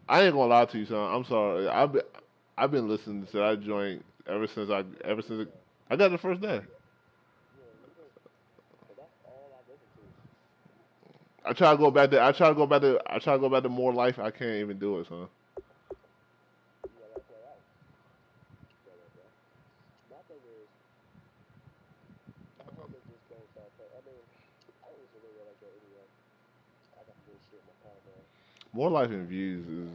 I ain't gonna lie to you, son. I'm sorry. I've been listening to that joint ever since I got it the first day. Yeah, me too. But that's all I listen to. I try to go back to more life. I can't even do it, son. You gotta play out. But my thing is, I hope they just don't start playing. I mean, I don't listen to radio like that anyway. I got good shit in my car, man. More life and views is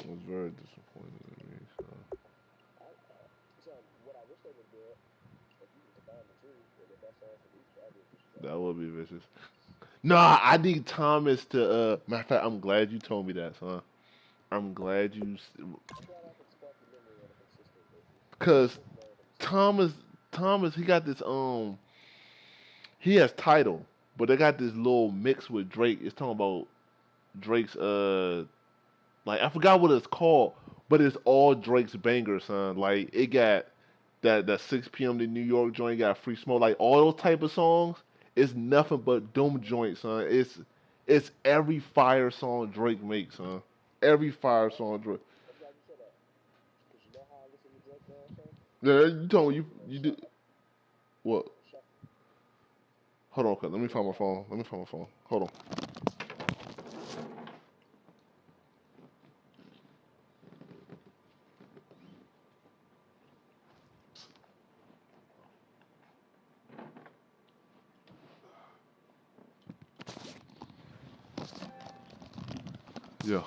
was very disappointing to me. So So what I wish they would do, if you could combine the two, with the best songs from each, that'd be a vicious that album. would be vicious. Nah, I need Thomas to. Matter of fact, I'm glad you told me that, son. I'm glad you, I'm glad I could spark your memory on a consistent basis. cause With none of them songs. Thomas Thomas he got this he has title, but they got this little mix with Drake. It's talking about Drake's like I forgot what it's called, but it's all Drake's bangers, son. Like it got that 6 p.m. to New York joint, got Free Smoke, like all those type of songs. It's nothing but doom joints, son. It's every fire song Drake makes, son. Every fire song Drake. I'm glad you said that. Because you know how I listen to Drake now, son? Yeah, you told me On you do shuffle. what? On shuffle. Hold on, cuz. Let me Real find my talk. phone. Let me find my phone. Hold on. Yeah. Yeah. I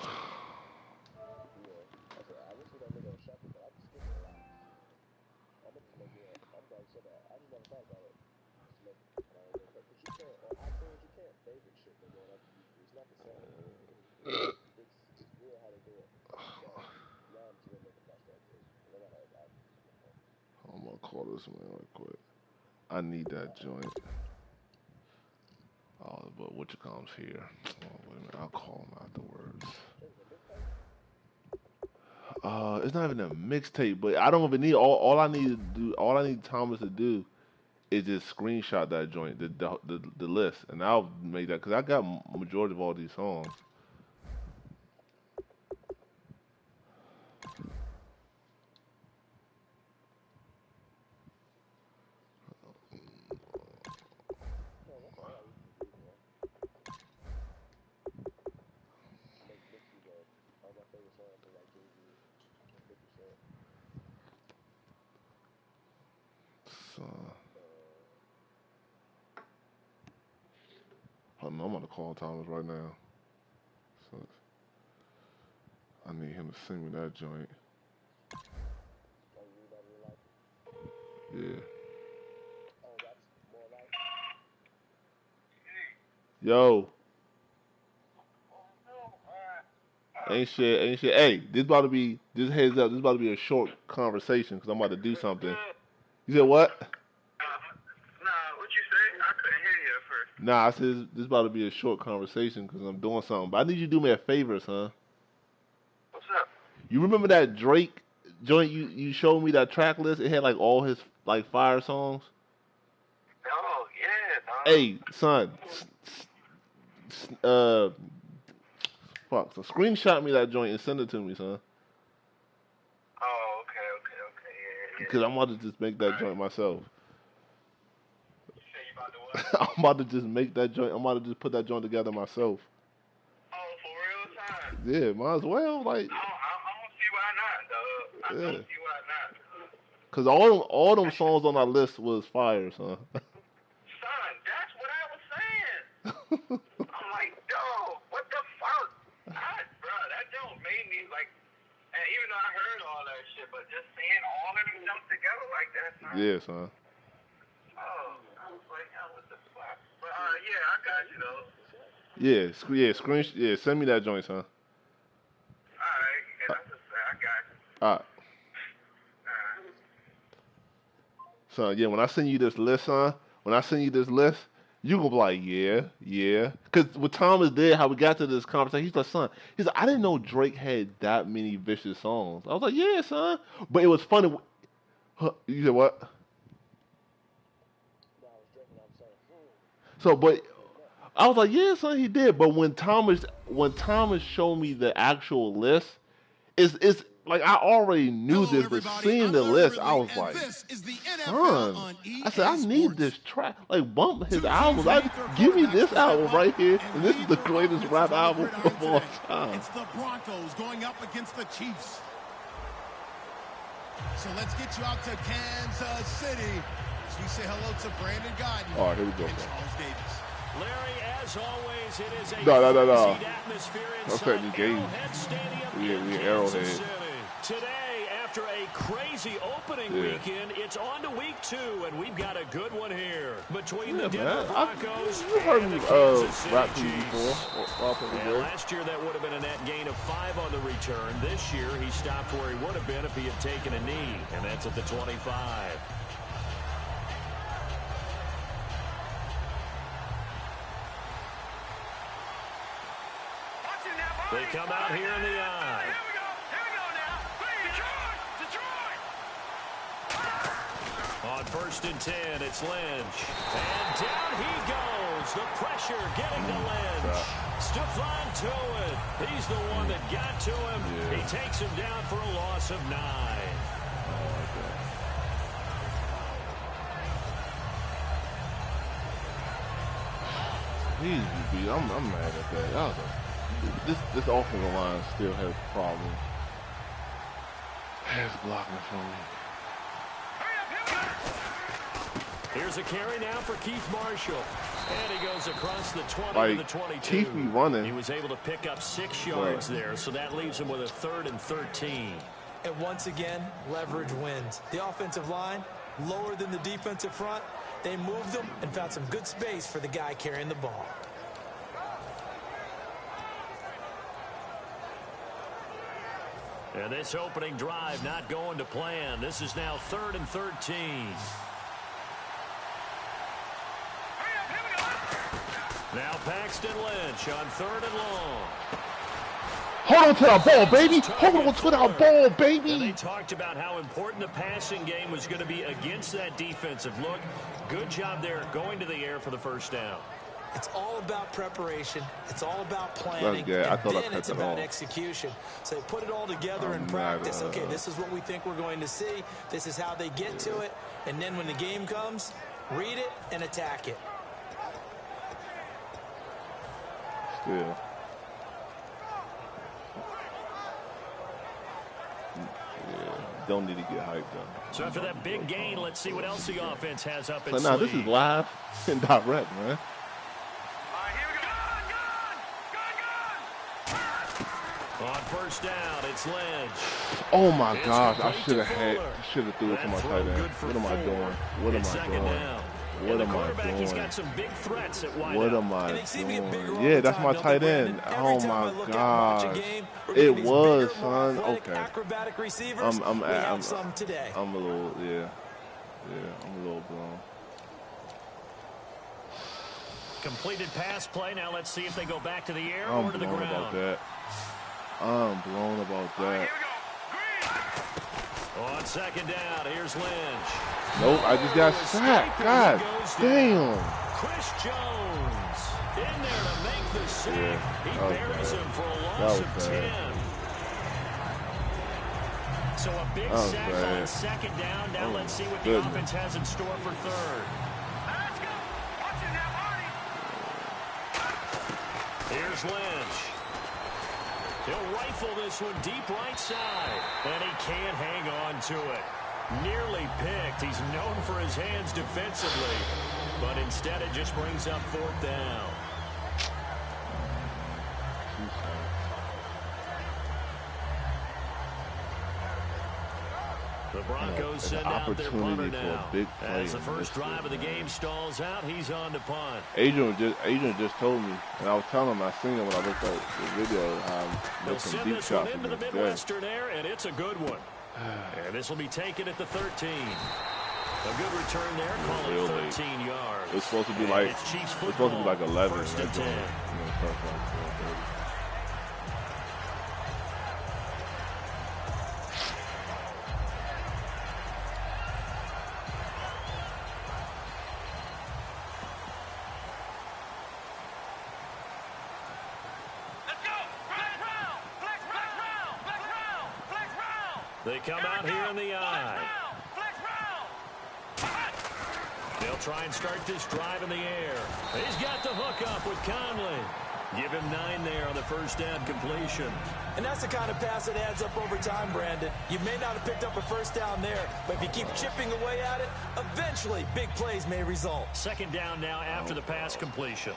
said, I listen to that nigga on shuffle, but I be skipping a lot. I'm gonna just make me a. I'm glad you said that. I just never thought about it. Just make my own little because you can't on iTunes you can't favorite shit no more like you used to. It's not the same. It's weird how they do it. But now I'm just gonna make a bust that too. Cause I got all his albums on my phone. I'm gonna call this man right quick. I need that joint. Oh, but what you comes here? Oh, wait a minute. I'll call him afterwards. What is it, mixtape? It's not even a mixtape, but I don't even need all I need to do. All I need Thomas to do is just screenshot that joint, the list, and I'll make that because I got majority of all these songs. Man, that's all I used to do, man. Make mixes of all my favorite songs from like Jay Z and 50 Cent. So, Uh, hold on, I'm gonna call Thomas right now. So I need him to send me that joint. oh, you read that in real life? Yeah. Oh, that's more life. Yo, ain't shit, ain't shit. Hey, this about to be this heads up. This about to be a short conversation because I'm about to do something. You said what? Nah, what you say? I couldn't hear you at first. Nah, I said this about to be a short conversation because I'm doing something. But I need you to do me a favor, son. What's up? You remember that Drake joint you showed me that track list? It had like all his like fire songs. Oh, yeah, dog. Hey, son, uh, fuck. So screenshot me that joint and send it to me, son. Oh, okay, yeah, Because yeah. I'm about to just make that Alright. joint myself. You say you about to what? I'm about to just make that joint. I'm about to just put that joint together myself. Oh, for real time? Yeah, might as well. Like, I don't see why not, dog. I yeah. don't see why not. Cause all them songs on our list was fire, son. Son, that's what I was saying. I'm like, dog, what the fuck? Bro, that don't made me like, and even though I heard all that shit, but just seeing all of them jump together like that, son. Yeah, son. Oh, I was like, yo, what the fuck? But yeah, I got you though. Yeah, yeah, send me that joint, son. Alright, yeah, Uh, that's a fact. I got you. uh, Alright. son, yeah, when I send you this list, son, when I send you this list, you gonna be like, yeah, yeah. Cause with Thomas did, how we got to this conversation, he's like, son, he's like, I didn't know Drake had that many vicious songs. I was like, yeah, son. But it was funny. Huh, you said what? No, I was joking. I'm saying, So, but he did enough. I was like, yeah, son, he did. But when Thomas showed me the actual list, it's like I already knew this, but seeing the list, I was like, son, I said I need this track. Like bump his albums. Give me this album right here, and this is the greatest rap album of all time. It's the Broncos going up against the Chiefs. So let's get you out to Kansas City as we say hello to Brandon Guyton All right, here we go. and Charles Davis. Larry, as always, it is a No. atmosphere That's like inside the game. Arrowhead Stadium We in Arrowhead. Kansas City. Today, after a crazy opening weekend, it's on to week 2, and we've got a good one here between the Denver Broncos and the Kansas City rap to you Chiefs. before. And last year, that would have been a net gain of 5 on the return. This year, he stopped where he would have been if he had taken a knee, and that's at the 25. They come out here in the eye. Here we go now. Detroit. On 1st and 10, it's Lynch. And down he goes. The pressure getting to Lynch. Stephon Tuitt. He's the one that got to him. He takes him down for a loss of 9. I'm mad at that. This offensive line still has problems. Has blocking for me. Here's a carry now for Keith Marshall. And he goes across the 20 Like, to the 22. Keith be running. He was able to pick up 6 yards there, so that leaves him with a 3rd and 13. And once again, leverage wins. The offensive line, lower than the defensive front. They moved them and found some good space for the guy carrying the ball. And this opening drive not going to plan. This is now 3rd and 13. Now Paxton Lynch on 3rd and long. Hold on to that ball, baby. Hold on to that ball, And baby. they talked about how important the passing game was going to be against that defensive look. Good job there going to the air for the 1st down. It's all about preparation. It's all about planning. good. I And thought I then cut it's that about off. execution. So they put it all together in I'm practice. not, Okay, this is what we think we're going to see. This is how they get to it. And then when the game comes, read it and attack it. Still. Don't need to get hyped up. So after that big gain, let's see what else the offense has up So its now sleeve. this is live and direct, man. On 1st down, it's Lynch. Oh my It's gosh, I complete should to have Fuller. threw it to That my throw tight end. good for What am I 4. doing? What am It's I 2nd doing? down. What And the am I quarterback, he's doing? got some big threats at wide What out. am I And they seem to get bigger all doing? the Yeah, that's time, my don't tight they, end. Brandon? Oh Every time I my look at and watch a gosh. game, we're It getting these was, bigger, more son. athletic, Okay. acrobatic receivers. I'm we have some today. I'm a little, yeah, I'm a little blown. Completed pass play. Now let's see if they go back to the air I'm or to the blown ground. about that. I'm blown about that. On 2nd down, here's Lynch. Nope, I just got sacked. God damn. Chris Jones in there to make the sack. Yeah, He that was buries bad. him for a That loss was of bad. 10. So a big That was sack bad. on 2nd down. Now Oh, let's see what the goodness. offense has in store for 3rd. Here's Lynch. He'll rifle this one deep right side, and he can't hang on to it. Nearly picked. He's known for his hands defensively, but instead it just brings up 4th down. The Broncos send out their punter opportunity for a now. big play As the in first this drive of the game stalls out, he's on to punt. Adrian just told me, and I was telling him I seen it when I looked at the video. How I'm They'll making send deep this one shots into the against that. Midwestern air, and it's a good one. And this will be taken at the 13. A good return there, call Real it late. 13 yards. It's supposed to be And like it's Chiefs it's supposed to be like football, 11. 1st and That's 10. They come out here in the eye. They'll try and start this drive in the air. He's got the hook up with Conley. Give him 9 there on the first down completion. And that's the kind of pass that adds up over time, Brandon. You may not have picked up a first down there, but if you keep chipping away at it, eventually big plays may result. Second down now after the pass completion.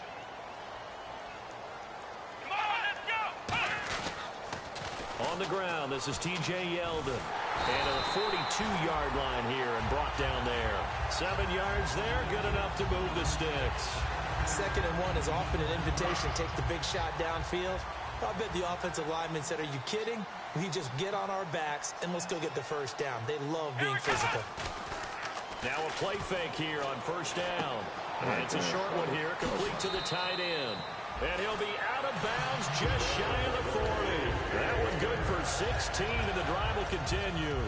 On the ground, this is T.J. Yeldon. And a 42-yard line here and brought down there. 7 yards there, good enough to move the sticks. 2nd and 1 is often an invitation to take the big shot downfield. I bet the offensive lineman said, are you kidding? We just get on our backs and let's go get the first down. They love being physical. Now a play fake here on first down. And it's a short one here, complete to the tight end. And he'll be out of bounds just shy of the 40. That one good for 16, and the drive will continue.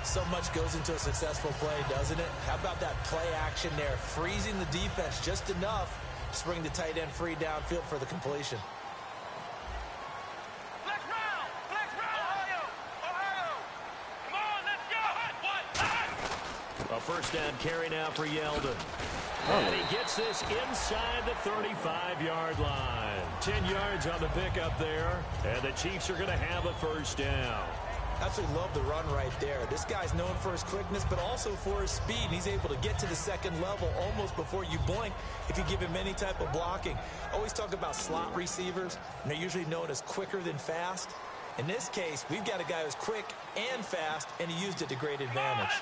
So much goes into a successful play, doesn't it? How about that play action there, freezing the defense just enough to bring the tight end free downfield for the completion. A first down carry now for Yeldon. And he gets this inside the 35-yard line. 10 yards on the pickup there. And the Chiefs are going to have a first down. Absolutely love the run right there. This guy's known for his quickness, but also for his speed. He's able to get to the second level almost before you blink if you give him any type of blocking. Always talk about slot receivers, and they're usually known as quicker than fast. In this case, we've got a guy who's quick and fast, and he used it to great advantage.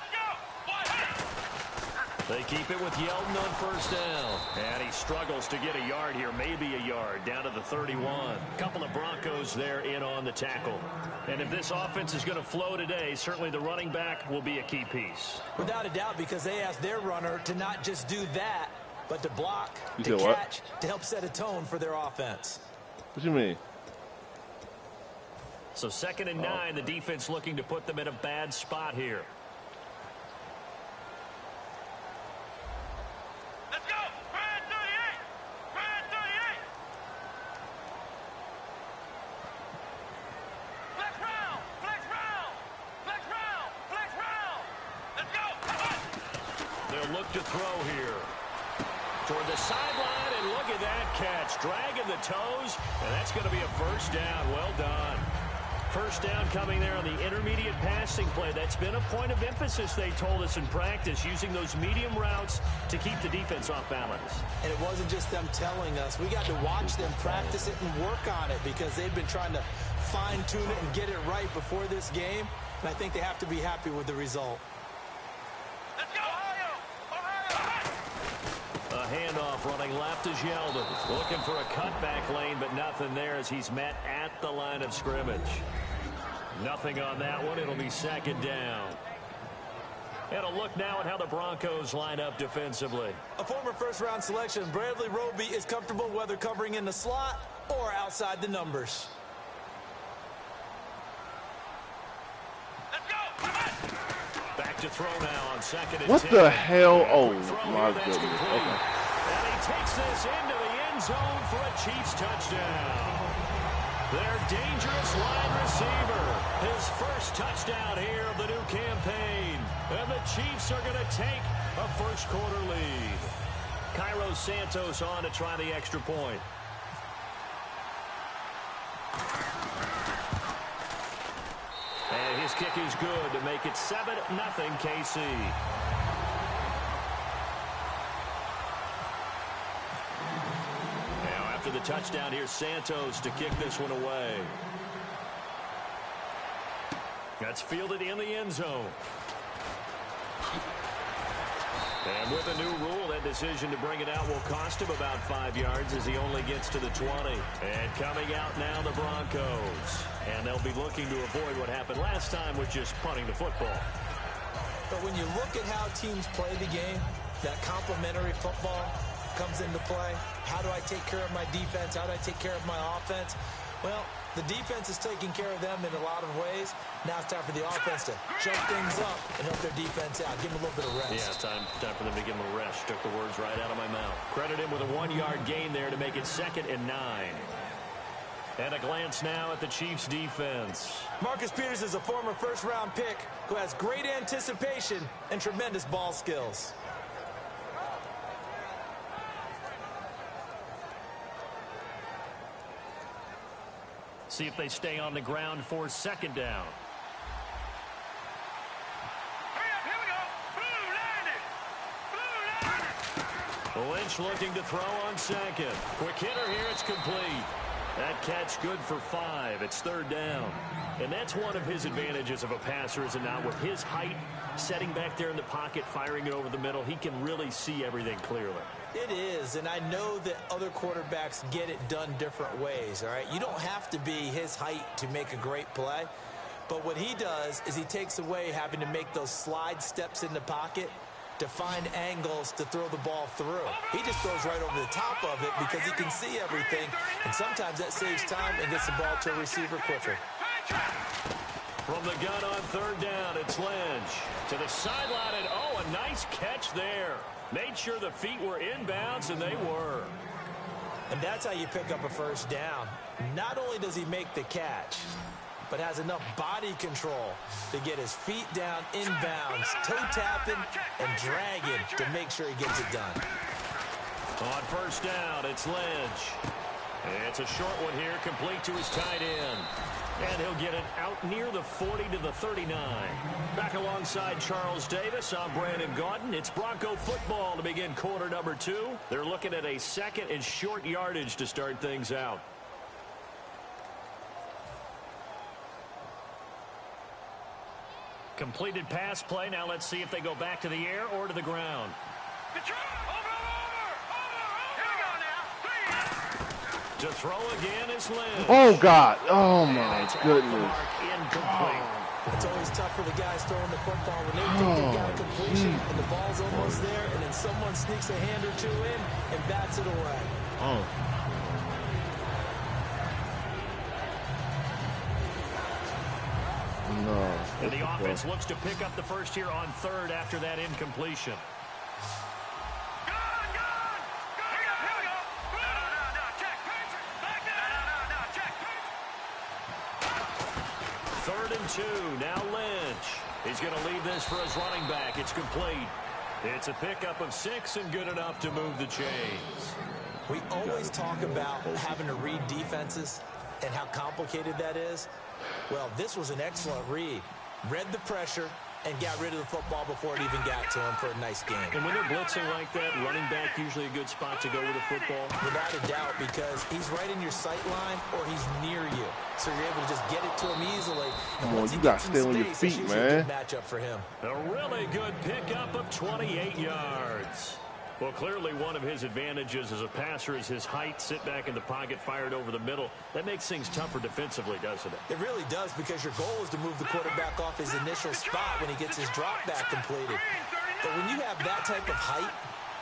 They keep it with Yeldon on first down. And he struggles to get a yard here, maybe a yard, down to the 31. Couple of Broncos there in on the tackle. And if this offense is going to flow today, certainly the running back will be a key piece. Without a doubt, because they asked their runner to not just do that, but to block, You to said catch, to help set a tone for their offense. What you mean? So 2nd and 9, the defense looking to put them in a bad spot here. To throw here toward the sideline, and look at that catch, dragging the toes, and that's going to be a first down. Well done. First down coming there on the intermediate passing play. That's been a point of emphasis, they told us in practice, using those medium routes to keep the defense off balance. And it wasn't just them telling us. We got to watch them practice it and work on it because they've been trying to fine-tune it and get it right before this game, and I think they have to be happy with the result. Handoff running left is Yeldon. Looking for a cutback lane, but nothing there as he's met at the line of scrimmage. Nothing on that one. It'll be 2nd down. And a look now at how the Broncos line up defensively. A former first-round selection, Bradley Roby, is comfortable whether covering in the slot or outside the numbers. Back to throw now on 2nd and 10. What the hell? Oh, my goodness. Okay. And he takes this into the end zone for a Chiefs touchdown. Their dangerous wide receiver. His first touchdown here of the new campaign. And the Chiefs are going to take a first-quarter lead. Cairo Santos on to try the extra point. And his kick is good to make it 7-0 KC. Now after the touchdown, here's Santos to kick this one away. That's fielded in the end zone. And with a new rule, that decision to bring it out will cost him about 5 yards as he only gets to the 20. And coming out now, the Broncos. And they'll be looking to avoid what happened last time with just punting the football. But when you look at how teams play the game, that complementary football comes into play. How do I take care of my defense? How do I take care of my offense? Well, the defense is taking care of them in a lot of ways. Now it's time for the offense to jump things up and help their defense out. Give them a little bit of rest. Yeah, time for them to give them a rest. Took the words right out of my mouth. Credit him with a 1-yard gain there to make it 2nd and 9. And a glance now at the Chiefs' defense. Marcus Peters is a former first-round pick who has great anticipation and tremendous ball skills. See if they stay on the ground for second down. Lynch looking to throw on second. Quick hitter here, it's complete. That catch good for 5. It's third down. And that's one of his advantages of a passer, is it not? With his height, setting back there in the pocket, firing it over the middle, he can really see everything clearly. It is, and I know that other quarterbacks get it done different ways, all right? You don't have to be his height to make a great play, but what he does is he takes away having to make those slide steps in the pocket to find angles to throw the ball through. He just throws right over the top of it because he can see everything, and sometimes that saves time and gets the ball to a receiver quicker. From the gun on third down, it's Lynch. To the sideline, and oh, a nice catch there. Made sure the feet were inbounds, and they were. And that's how you pick up a first down. Not only does he make the catch, but has enough body control to get his feet down inbounds, toe tapping and dragging to make sure he gets it done. On first down, it's Lynch. It's a short one here, complete to his tight end. And he'll get it out near the 40 to the 39. Back alongside Charles Davis, I'm Brandon Gaudin. It's Bronco football to begin quarter number 2. They're looking at a second and short yardage to start things out. Completed pass play. Now let's see if they go back to the air or to the ground. To throw again is Lynch. Oh, God. Oh, my goodness. Incomplete. It's always tough for the guys throwing the football when they think they got a completion and the ball's almost there, and then someone sneaks a hand or two in and bats it away. Oh. No. And the offense looks to pick up the first here on third after that incompletion. Third and 2. Now Lynch. He's going to leave this for his running back. It's complete. It's a pickup of 6 and good enough to move the chains. We always talk about having to read defenses and how complicated that is. Well, this was an excellent read. Read the pressure and got rid of the football before it even got to him for a nice game. And when they're blitzing like that, running back usually a good spot to go with the football. Without a doubt, because he's right in your sight line or he's near you. So you're able to just get it to him easily. Come on, you got to stay on your feet, man. Matchup for him. A really good pickup of 28 yards. Well, clearly one of his advantages as a passer is his height. Sit back in the pocket, fired over the middle. That makes things tougher defensively, doesn't it? It really does, because your goal is to move the quarterback off his initial spot when he gets his drop back completed. But when you have that type of height,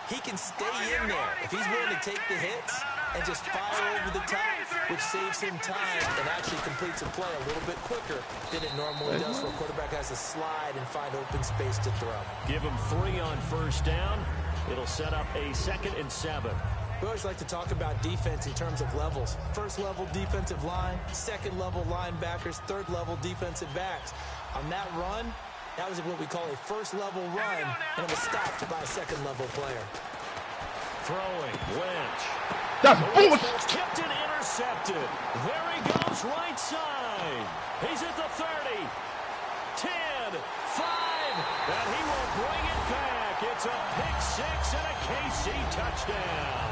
he can stay in there if he's willing to take the hits and just fire over the top, which saves him time and actually completes a play a little bit quicker than it normally does, where a quarterback has to slide and find open space to throw. Give him 3 on first down. It'll set up a 2nd and 7. We always like to talk about defense in terms of levels. First level defensive line, second level linebackers, third level defensive backs. On that run, that was what we call a first level run, and it was stopped by a second level player. Throwing, Lynch. That's bullshit. Tipped and intercepted. There he goes, right side. He's at the 30. 10, 5, and he will bring it back. It's a pick 6 and a KC touchdown.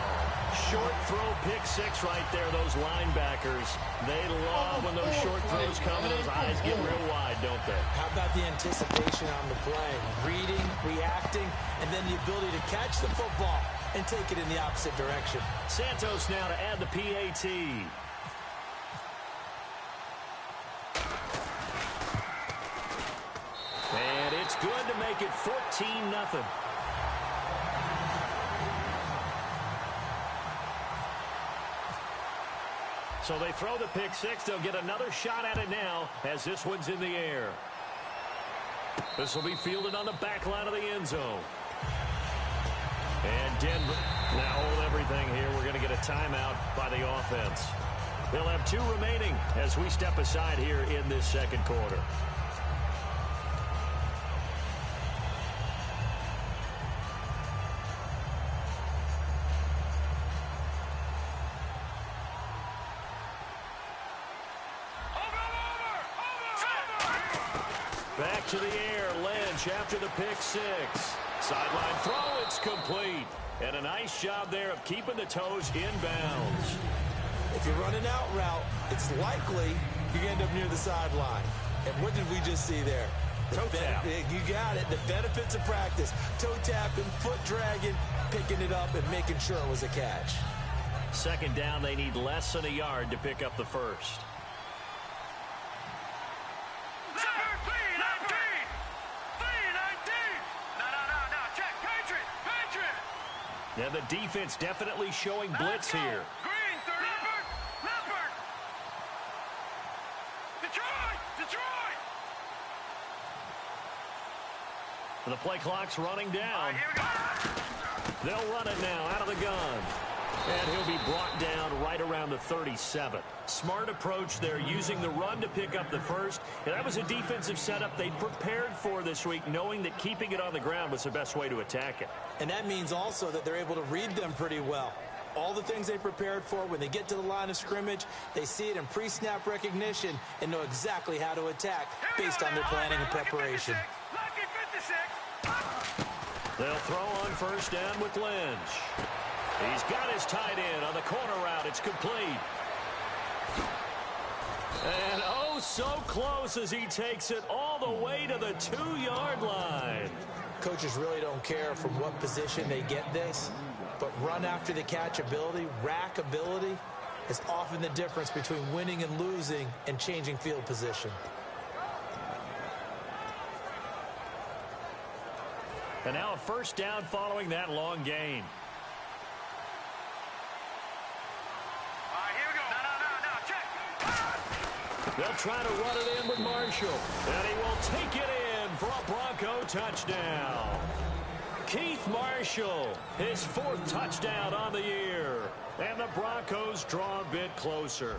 Short throw, pick 6 right there. Those linebackers, they love when those short throws come and those eyes get real wide, don't they? How about the anticipation on the play? Reading, reacting, and then the ability to catch the football and take it in the opposite direction. Santos now to add the PAT. And it's good to make it 14-0. So they throw the pick 6. They'll get another shot at it now as this one's in the air. This will be fielded on the back line of the end zone. And Denver now hold everything here. We're going to get a timeout by the offense. They'll have 2 remaining as we step aside here in this second quarter. Back to the air, Lynch after the pick 6. Sideline throw, it's complete. And a nice job there of keeping the toes in bounds. If you run an out route, it's likely you end up near the sideline. And what did we just see there? Toe tap. You got it. The benefits of practice. Toe tapping, foot dragging, picking it up, and making sure it was a catch. Second down, they need less than a yard to pick up the first. And the defense definitely showing blitz here. Green, third Leopard. Detroit. The play clock's running down. Here we go. They'll run it now out of the gun. And he'll be brought down right around the 37. Smart approach there, using the run to pick up the first. And that was a defensive setup they prepared for this week, knowing that keeping it on the ground was the best way to attack it. And that means also that they're able to read them pretty well. All the things they prepared for, when they get to the line of scrimmage, they see it in pre-snap recognition and know exactly how to attack based on their planning and preparation. They'll throw on first down with Lynch. He's got his tight end on the corner route. It's complete. And oh, so close as he takes it all the way to the 2-yard line. Coaches really don't care from what position they get this, but run after the catch ability, rack ability, is often the difference between winning and losing and changing field position. And now a first down following that long gain. They'll try to run it in with Marshall. And he will take it in for a Bronco touchdown. Keith Marshall, his 4th touchdown on the year. And the Broncos draw a bit closer.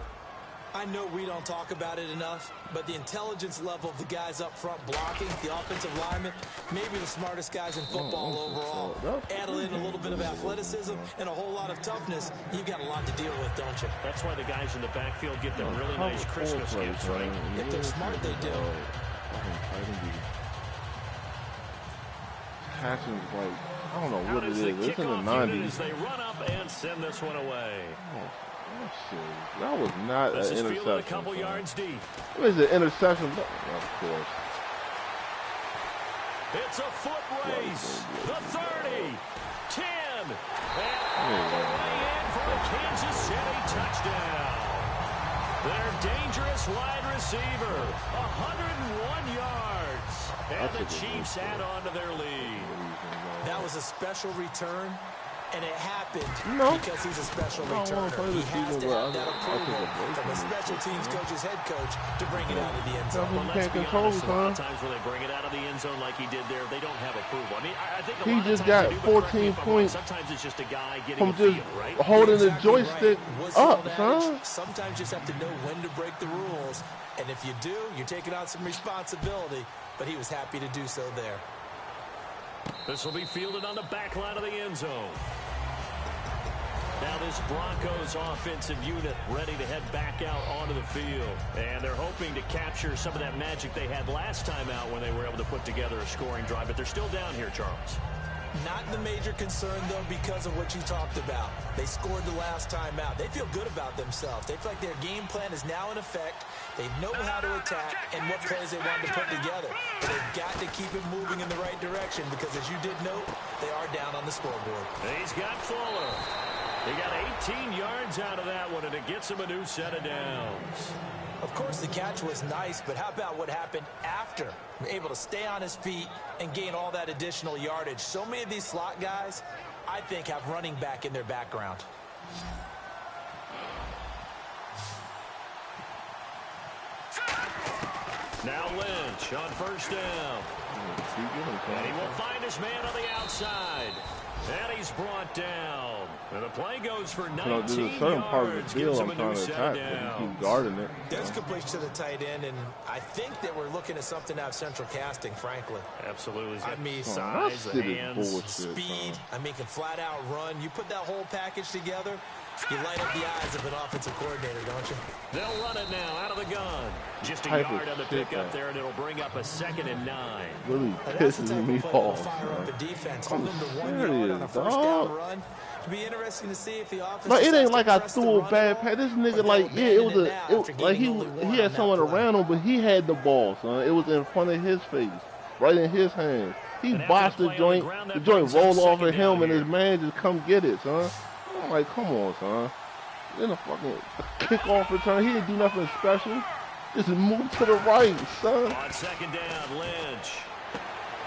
I know we don't talk about it enough, but the intelligence level of the guys up front blocking, the offensive linemen, maybe the smartest guys in football overall. Add in a little bit of athleticism and a whole lot of toughness, you've got a lot to deal with, don't you? That's why the guys in the backfield get them really nice Christmas gifts, right? If they're smart, they do. Passing like, I don't know what it is. It's in the 90s. They run up and send this one away. That was not an interception. A couple yards deep. What is it? Interception? Of course. It's a foot race. The 30, 10, and all the way in for a Kansas City touchdown. Their dangerous wide receiver, 101 yards, and the Chiefs add on to their lead. That was a special return. And it happened because he's a special returner. He has to have that approval from a special teams coach's head coach to bring it out of the end zone. Well, let's be honest, a lot of times when they bring it out of the end zone like he did there, they don't have approval. I mean, I think a lot he just of times got 14 points. Sometimes it's just a guy getting from a feel, right? Holding the joystick up, son. Sometimes you just have to know when to break the rules. And if you do, you're taking on some responsibility. But he was happy to do so there. This will be fielded on the back line of the end zone. Now this Broncos offensive unit ready to head back out onto the field. And they're hoping to capture some of that magic they had last time out when they were able to put together a scoring drive. But they're still down here, Charles. Not the major concern, though, because of what you talked about. They scored the last time out. They feel good about themselves. They feel like their game plan is now in effect. They know how to attack and what plays they want to put together. But they've got to keep it moving in the right direction because, as you did note, they are down on the scoreboard. He's got Fuller. He got 18 yards out of that one, and it gets him a new set of downs. Of course, the catch was nice, but how about what happened after? Able to stay on his feet and gain all that additional yardage. So many of these slot guys, I think, have running back in their background. Now Lynch on first down. And he will find his man on the outside. And he's brought down. And the play goes for 19 there's a certain part of the yards. field Gives I'm him a trying new to set attack, of but you downs. keep guarding it. That's completion to the tight end, and I think that we're looking at something out of central casting, frankly. Absolutely. I mean, Size, that the shit is hands, bullshit. speed. I mean, can flat out run. You put that whole package together, you light up the eyes of an offensive coordinator, don't you? They'll run it now out of the gun. Just a Type of yard on the shit, pickup man. there, and it'll bring up a 2nd and 9. Really Now, that's the pisses type me of play that'll off. fire up Man. a defense. I'm Hold them to 1 yard on a serious, first dog. down run. It'll be interesting to see if the offense. Like it decides ain't to like I press the threw a run bad at all, pass. This or nigga they'll like abandon it was it now after like gaining only one he had on that someone play. around him, but he had the ball, son. It was in front of his face, right in his hands. He And after botched the the play on joint. the ground, The that joint brings up rolled off 2nd of him, down and his here. man just come get it, son. I'm like, come on, son. Then a fucking kickoff return. He didn't do nothing special. Just move to the right, son. On 2nd down, Lynch.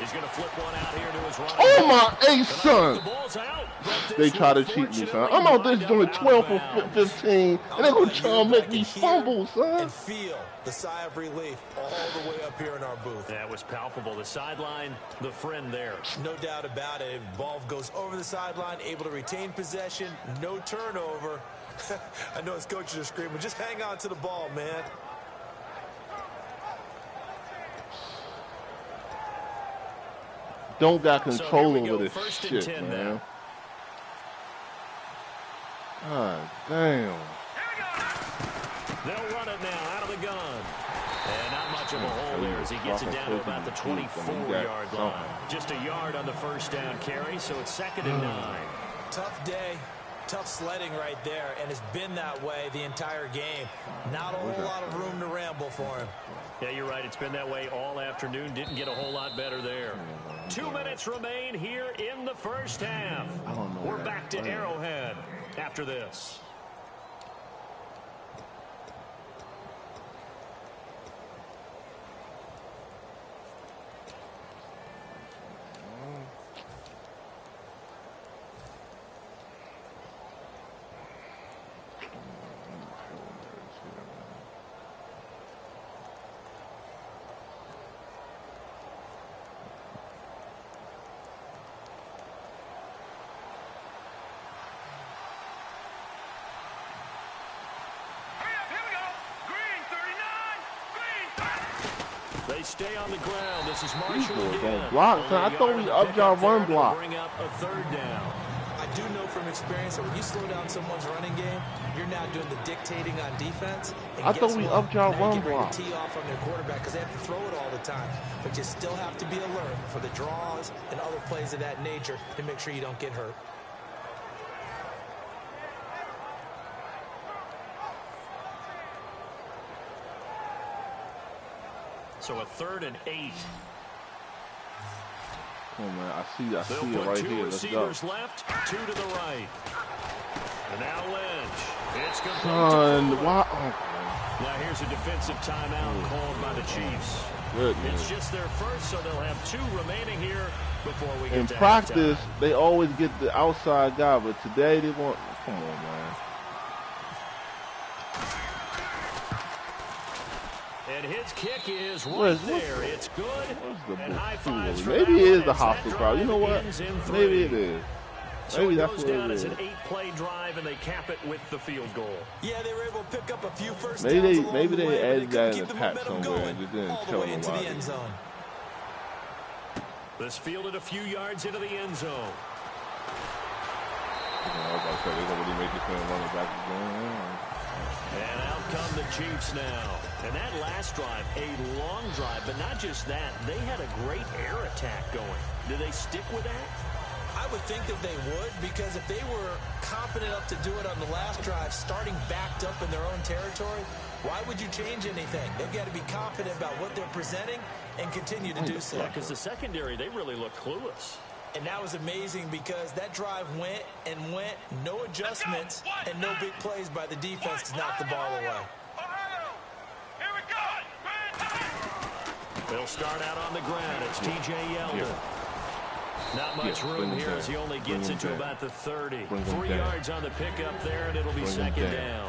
He's going to flip one out here to his right. Oh my ace, The son. ball's out, but They this try one to cheat me, son. fortunately I'm out this lined joint up 12 out of for bounds. 15, and they gonna try and make me fumble, son. And feel the sigh of relief all the way up here in our booth. That was palpable. The sideline, the friend there. No doubt about it. Ball goes over the sideline, able to retain possession, no turnover. I know his coaches are screaming, just hang on to the ball, man. Don't got control here we over go, this 1st and shit, 10 man. now. God damn. They'll run it now out of the gun. And not much of a hole there as he gets it down to about the 24-yard line. Just a yard on the first down carry, so it's 2nd and 9. Tough day, tough sledding right there, and it's been that way the entire game. Not a whole lot of room to ramble for him. Yeah, you're right. It's been that way all afternoon. Didn't get a whole lot better there. 2 minutes remain here in the first half. We're back to Arrowhead after this. They stay on the ground. This is Marshall again. Block, son. I thought we upped our run block. Bring up a 3rd down. I do know from experience that when you slow down someone's running game, you're now doing the dictating on defense. And I thought we guess upped our now run you're getting ready block. to tee off on their quarterback because they have to throw it all the time. But you still have to be alert for the draws and other plays of that nature to make sure you don't get hurt. So a 3rd and 8. Come on, man. I see it They'll right put 2 here. Let's go. receivers left, 2 to the right. And now Lynch. It's complete. Son, why? Oh, now here's a defensive timeout called by the Chiefs. goodness. It's just their first, so they'll have 2 remaining here before we get In to practice, halftime. they always get the outside guy, but today they want. Come on, man. And his kick is right Where's- there. It's good. Where's the And high bull- fives for Maybe that it is one the as that hostile crowd. You know drive what? ends in 3. Maybe it is. So Maybe it that's goes what down it as is. an 8-play drive, and they cap it with the field goal. Yeah, they were able to pick up a few first Maybe downs they- along maybe the they way, but added couldn't that in keep the the pack momentum somewhere going and just didn't all the tell way into the nobody. end zone. This fielded a few yards into the end zone. I was about to say, they don't really make this thing running back again. And out come the Chiefs now. And that last drive, a long drive, but not just that. They had a great air attack going. Do they stick with that? I would think that they would, because if they were confident enough to do it on the last drive, starting backed up in their own territory, why would you change anything? They've got to be confident about what they're presenting and continue to do so. Yeah, because the secondary, they really look clueless. And that was amazing because that drive went and went, no adjustments, and no big plays by the defense to knock the ball away. They'll start out on the ground. It's T.J. Yeldon. Yeah. Not much Yeah, room bring him here down. as he only Bring gets him into down. about the 30. Bring him 3 down. yards on the pickup there, and it'll be Bring him 2nd down. down.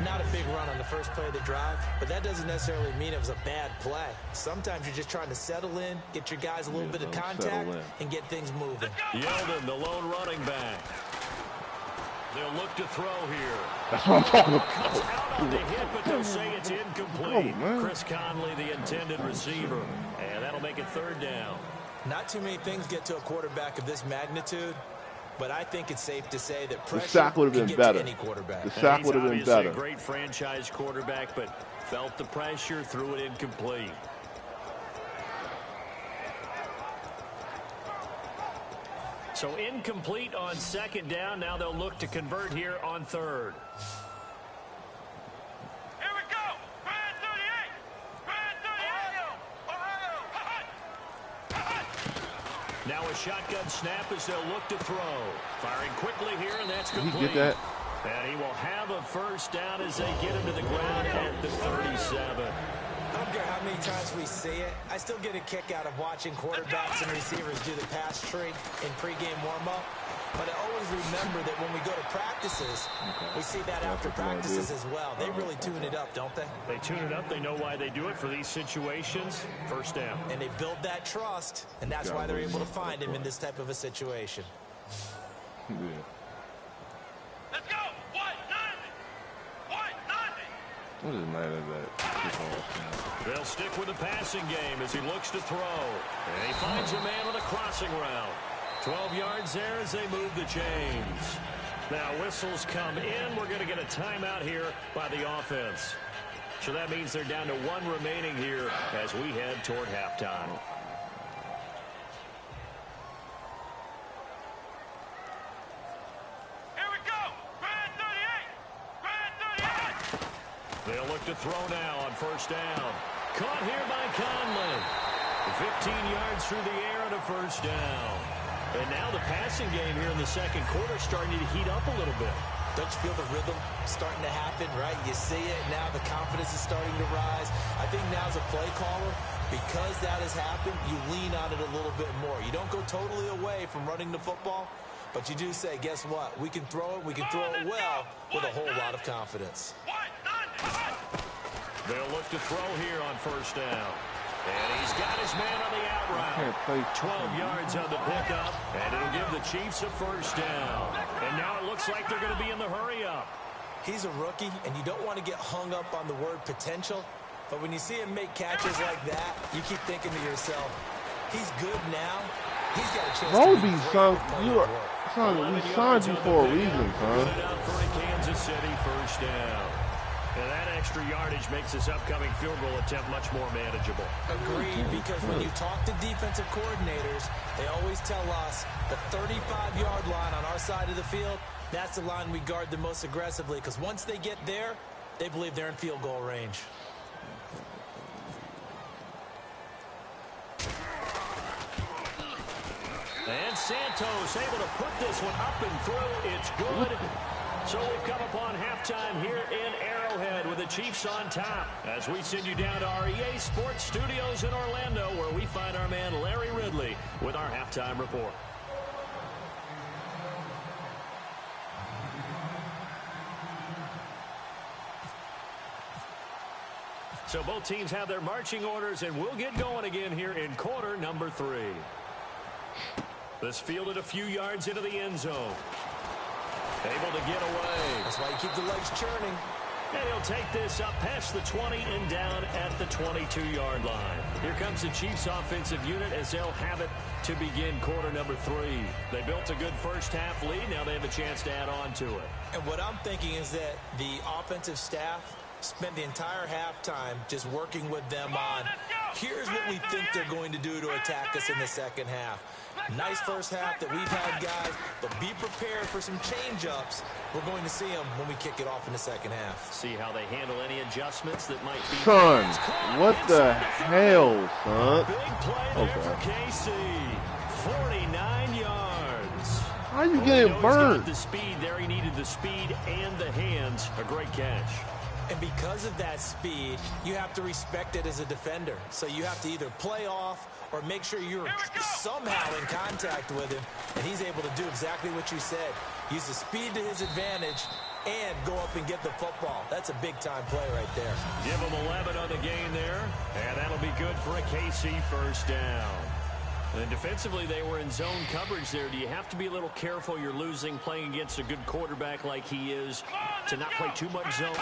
Not a big run on the first play of the drive, but that doesn't necessarily mean it was a bad play. Sometimes you're just trying to settle in, get your guys a little bit of contact, and get things moving. Yeldon, the lone running back. They'll look to throw here. That's what I'm talking about. Out on the hit, but they'll say it's incomplete. Chris Conley, the intended receiver. And that'll make it third down. Not too many things get to a quarterback of this magnitude, but I think it's safe to say that pressure the sack would have been better. Any quarterback. The sack would have been better. A great franchise quarterback, but felt the pressure, threw it incomplete. So incomplete on second down. Now they'll look to convert here on third. Here we go. Brand 38. Brand 38. Now a shotgun snap as they'll look to throw. Firing quickly here, and that's complete. Did he get that? And he will have a first down as they get him to the ground at the 37. I don't care how many times we see it. I still get a kick out of watching quarterbacks and receivers do the pass tree in pregame warm-up. But I always remember that when we go to practices, we see that after practices as well. They really tune it up, don't they? They tune it up. They know why they do it for these situations. First down. And they build that trust, and that's why they're able to find him in this type of a situation. Yeah. Let's go. What? Nothing. What? Nothing. What is mad at that? They'll stick with the passing game as he looks to throw. And he finds a man on a crossing route. 12 yards there as they move the chains. Now whistles come in. We're going to get a timeout here by the offense. So that means they're down to one remaining here as we head toward halftime. Here we go. Brand 38. Brand 38. They'll look to throw now on first down. Caught here by Conley. 15 yards through the air and a first down. And now the passing game here in the second quarter starting to heat up a little bit. Don't you feel the rhythm starting to happen, right? You see it, now the confidence is starting to rise. I think now as a play caller, because that has happened, you lean on it a little bit more. You don't go totally away from running the football, but you do say, guess what? We can throw it, we can throw it well with a whole lot of confidence. They'll look to throw here on first down. And he's got his man on the out route. 12 yards on the pickup, and it'll give the Chiefs a first down. And now it looks like they're going to be in the hurry-up. He's a rookie, and you don't want to get hung up on the word potential. But when you see him make catches like that, you keep thinking to yourself, he's good now. He's got a chance to be we signed you for a reason, son. Put it out for a Kansas City first down. And that extra yardage makes this upcoming field goal attempt much more manageable. Agreed, because when you talk to defensive coordinators, they always tell us the 35-yard line on our side of the field, that's the line we guard the most aggressively, because once they get there, they believe they're in field goal range. And Santos able to put this one up and through. It's good. So we've come upon halftime here in Arrowhead with the Chiefs on top as we send you down to our EA Sports Studios in Orlando where we find our man Larry Ridley with our halftime report. So both teams have their marching orders, and we'll get going again here in quarter number 3. This fielded a few yards into the end zone. Able to get away. That's why you keep the legs churning. And he'll take this up past the 20 and down at the 22-yard line. Here comes the Chiefs offensive unit as they'll have it to begin quarter number 3. They built a good first half lead. Now they have a chance to add on to it. And what I'm thinking is that the offensive staff spent the entire halftime just working with them on, here's what we think they're going to do to attack us in the second half. Nice first half that we've had, guys, but be prepared for some change-ups. We're going to see them when we kick it off in the second half. See how they handle any adjustments that might be. Son, what the hell, son? Big play there for KC. 49 yards. How you getting burned? The speed there, he needed the speed and the hands. A great catch. And because of that speed, you have to respect it as a defender. So you have to either play off or make sure you're somehow in contact with him. And he's able to do exactly what you said. Use the speed to his advantage and go up and get the football. That's a big-time play right there. Give them 11 on the game there, and that'll be good for a KC first down. And defensively, they were in zone coverage there. Do you have to be a little careful? You're losing playing against a good quarterback like he is to not play too much zone?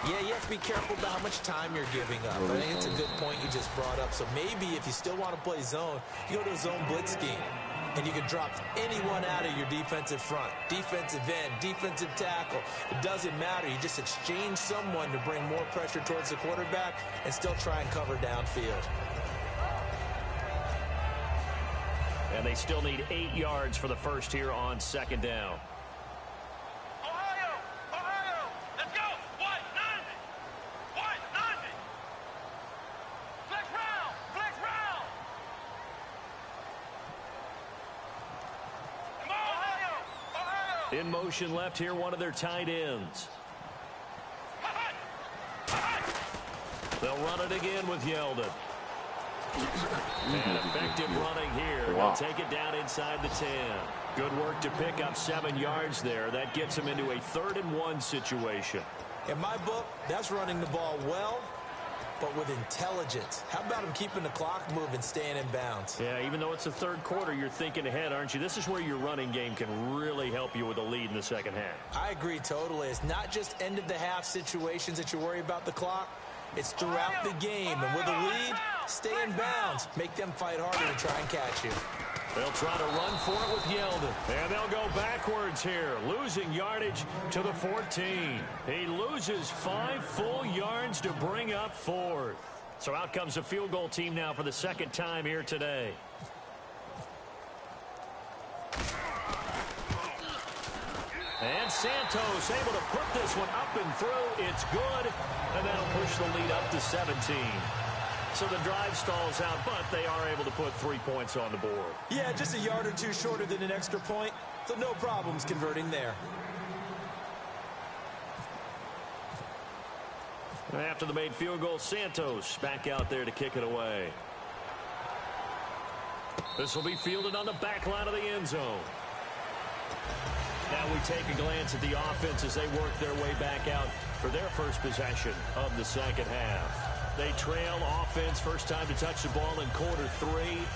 Yeah, you have to be careful about how much time you're giving up. I think it's a good point you just brought up. So maybe if you still want to play zone, you go to a zone blitz scheme. And you can drop anyone out of your defensive front, defensive end, defensive tackle. It doesn't matter. You just exchange someone to bring more pressure towards the quarterback and still try and cover downfield. And they still need 8 yards for the first here on second down. Ohio! Ohio! Let's go! What? Nothing! What? Nothing! Flex round! Flex round! Come on! Ohio! Ohio! In motion left here, one of their tight ends. They'll run it again with Yeldon. And effective running here. Wow. They'll take it down inside the 10. Good work to pick up 7 yards there. That gets them into a 3rd and 1 situation. In my book, that's running the ball well, but with intelligence. How about him keeping the clock moving, staying in bounds? Yeah, even though it's the 3rd quarter, you're thinking ahead, aren't you? This is where your running game can really help you with a lead in the second half. I agree totally. It's not just end-of-the-half situations that you worry about the clock. It's throughout the game. And with a lead, stay in bounds. Make them fight harder to try and catch you. They'll try to run for it with Yeldon. And they'll go backwards here, losing yardage to the 14. He loses 5 full yards to bring up 4th. So out comes the field goal team now for the 2nd time here today. And Santos able to put this one up and through. It's good. And that'll push the lead up to 17. So the drive stalls out, but they are able to put 3 points on the board. Yeah, just a yard or two shorter than an extra point. So no problems converting there. After the made field goal, Santos back out there to kick it away. This will be fielded on the back line of the end zone. Now we take a glance at the offense as they work their way back out for their first possession of the second half. They trail offense, first time to touch the ball in quarter 3,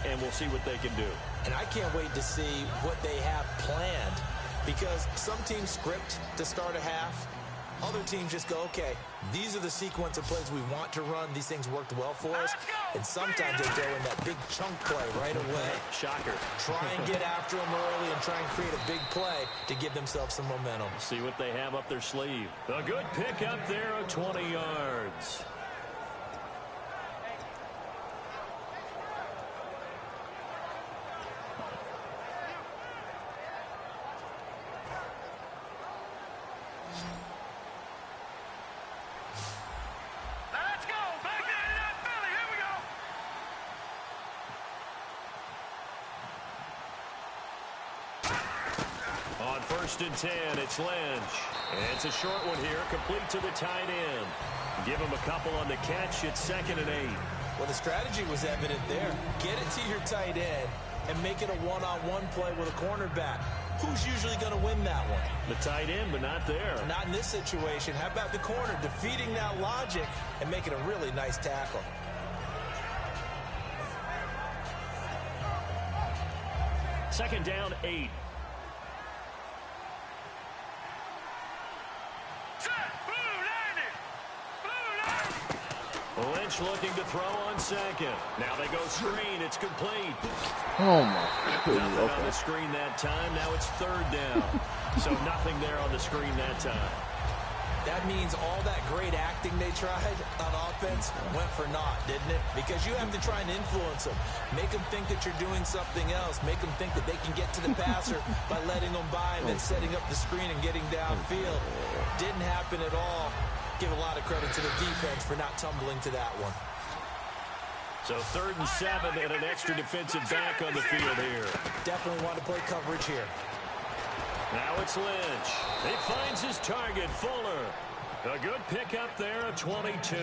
and we'll see what they can do. And I can't wait to see what they have planned, because some teams script to start a half. Other teams just go, okay, these are the sequence of plays we want to run. These things worked well for us. And sometimes they throw in that big chunk play right away. Shocker. Try and get after them early and try and create a big play to give themselves some momentum. See what they have up their sleeve. A good pick up there of 20 yards. First and 10, it's Lynch. And it's a short one here, complete to the tight end. Give him a couple on the catch. It's 2nd and 8. Well, the strategy was evident there. Get it to your tight end and make it a one-on-one play with a cornerback. Who's usually going to win that one? The tight end, but not there. Not in this situation. How about the corner defeating that logic and making a really nice tackle? Second down, 8. Lynch looking to throw on 2nd. Now they go screen. It's complete. Oh, my goodness. Nothing on the screen that time. Now it's 3rd down. So nothing there on the screen that time. That means all that great acting they tried on offense went for naught, didn't it? Because you have to try and influence them. Make them think that you're doing something else. Make them think that they can get to the passer by letting them by and then setting up the screen and getting downfield. Didn't happen at all. Give a lot of credit to the defense for not tumbling to that one. So 3rd and 7 and an extra defensive back on the field here. Definitely want to play coverage here. Now it's Lynch. He finds his target, Fuller. A good pickup there of 22.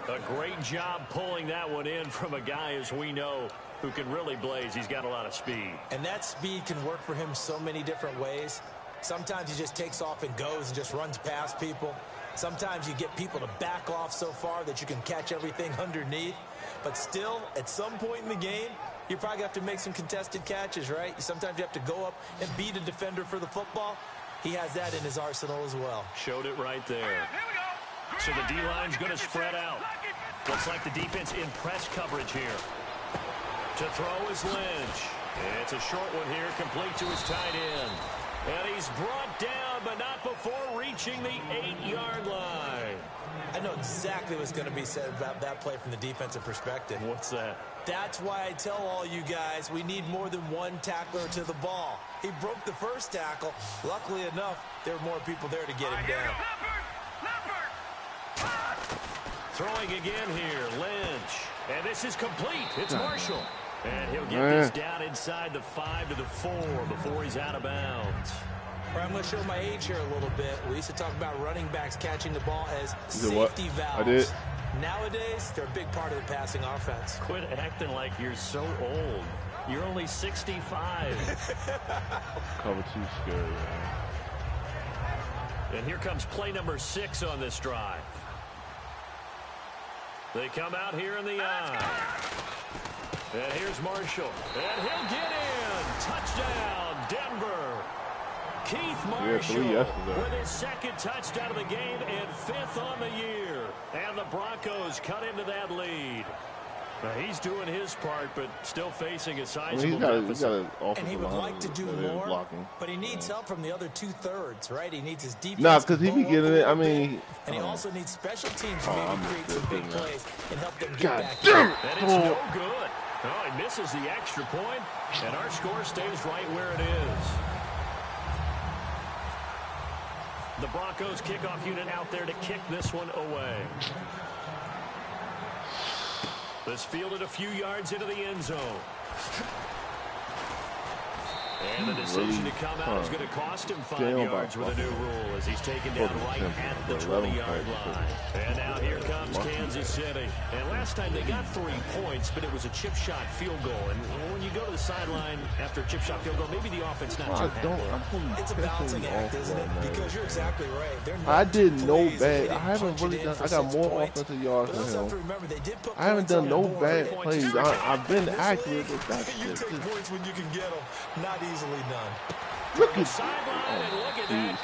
A great job pulling that one in from a guy, as we know, who can really blaze. He's got a lot of speed. And that speed can work for him so many different ways. Sometimes he just takes off and goes and just runs past people. Sometimes you get people to back off so far that you can catch everything underneath. But still, at some point in the game, you're probably going to have to make some contested catches, right? Sometimes you have to go up and beat a defender for the football. He has that in his arsenal as well. Showed it right there. So the D-line's going to spread out. Looks like the defense in press coverage here. To throw is Lynch. It's a short one here, complete to his tight end. And he's brought down, but not before reaching the 8-yard line. I know exactly what's going to be said about that play from the defensive perspective. What's that? That's why I tell all you guys we need more than one tackler to the ball. He broke the first tackle. Luckily enough, there were more people there to get him down. Throwing again here, Lynch. And this is complete. It's Marshall. And he'll get this down inside the 5 to the 4 before he's out of bounds. I'm going to show my age here a little bit. We used to talk about running backs catching the ball as what? safety valves. I did. Nowadays, they're a big part of the passing offense. Quit acting like you're so old. You're only 65. Cover 2 scary, man. And here comes play number 6 on this drive. They come out here in the eye. And here's Marshall. And he'll get in. Touchdown, Denver. Keith Marshall with his second touchdown of the game and 5th on the year. And the Broncos cut into that lead. Now, he's doing his part, but still facing a sizable deficit. And he would like to do more, but he needs help from the other 2/3, right? He needs his defense. Nah, because he be getting it. I mean, and he also needs special teams to maybe create some big plays and help them get back. And it's no good. Oh, he misses the extra point, and our score stays right where it is. The Broncos kickoff unit out there to kick this one away. This fielded a few yards into the end zone. And the decision to come out is going to cost him 5 yards with a new rule as he's taken down right at the 20-yard line. And now here comes Kansas City. And last time they got 3 points, but it was a chip shot field goal. And when you go to the sideline after a chip shot field goal, maybe the offense not too happy. It's a balancing act, isn't it? Because you're exactly right. I did no bad. I haven't really done. I got more offensive yards than him. I haven't done no bad plays. I've been accurate, but that's you take points when you can get them. Not easily done. Look at